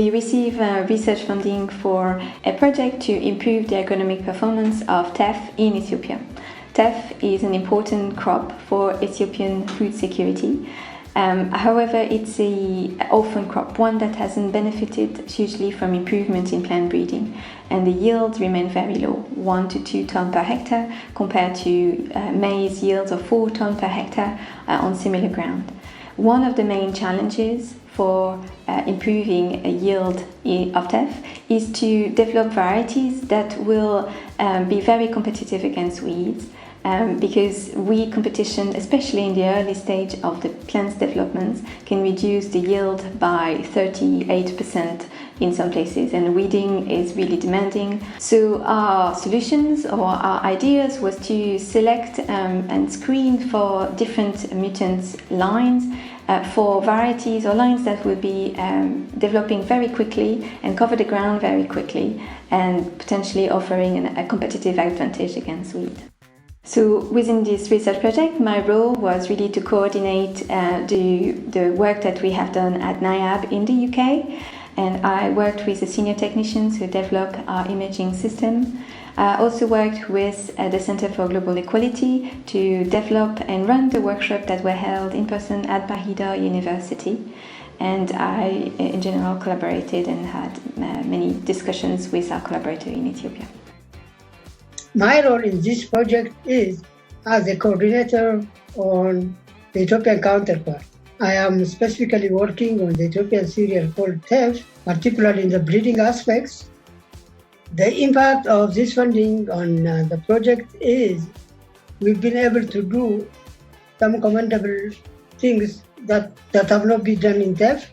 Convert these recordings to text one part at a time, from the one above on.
We receive research funding for a project to improve the agronomic performance of teff in Ethiopia. Teff is an important crop for Ethiopian food security. However, it's an orphan crop, one that hasn't benefited hugely from improvement in plant breeding, and the yields remain very low, 1 to 2 tons per hectare, compared to maize yields of 4 tons per hectare on similar ground. One of the main challenges for improving a yield of teff is to develop varieties that will be very competitive against weeds. Because weed competition, especially in the early stage of the plant's development, can reduce the yield by 38% in some places, and weeding is really demanding. So our solutions or our ideas was to select and screen for different mutant lines for varieties or lines that will be developing very quickly and cover the ground very quickly, and potentially offering a competitive advantage against weed. So within this research project, my role was really to coordinate the work that we have done at NIAB in the UK, and I worked with the senior technicians who develop our imaging system. I also worked with the Center for Global Equality to develop and run the workshops that were held in person at Bahida University, and I in general collaborated and had many discussions with our collaborator in Ethiopia. My role in this project is as a coordinator on the Ethiopian counterpart. I am specifically working on the Ethiopian cereal called teff, particularly in the breeding aspects. The impact of this funding on the project is we've been able to do some commendable things that have not been done in teff.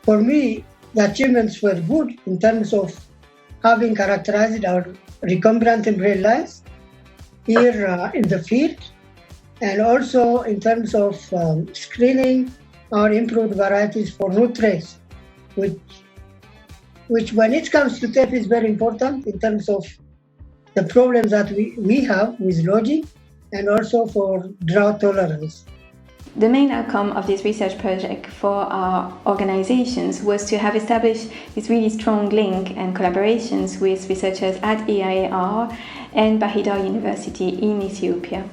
For me, the achievements were good in terms of having characterized our recombinant embryo lines here in the field, and also in terms of screening our improved varieties for root trace, which when it comes to teff is very important in terms of the problems that we have with lodging and also for drought tolerance. The main outcome of this research project for our organizations was to have established this really strong link and collaborations with researchers at EIAR and Bahida University in Ethiopia.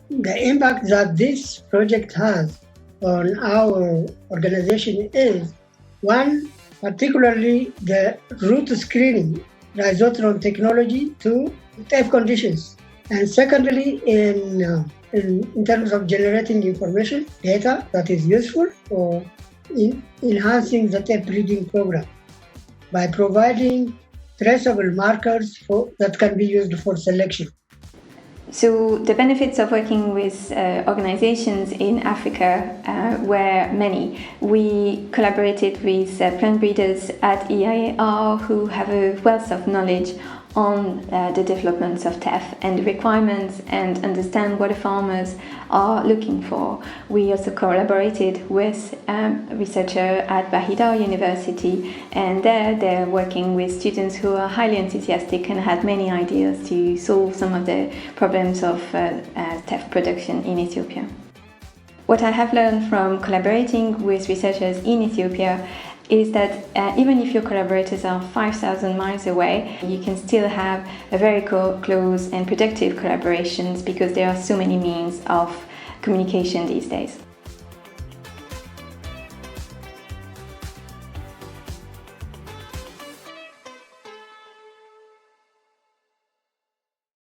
The impact that this project has on our organization is, one, particularly the root screening, rhizotron technology to teff conditions, and secondly, in terms of generating information, data that is useful for enhancing the teff breeding program by providing traceable markers that can be used for selection. So the benefits of working with organizations in Africa were many. We collaborated with plant breeders at EIAR who have a wealth of knowledge on the developments of teff and the requirements, and understand what the farmers are looking for. We also collaborated with a researcher at Bahida University, and they're working with students who are highly enthusiastic and had many ideas to solve some of the problems of teff production in Ethiopia. What I have learned from collaborating with researchers in Ethiopia is that even if your collaborators are 5,000 miles away, you can still have a very close and productive collaborations because there are so many means of communication these days.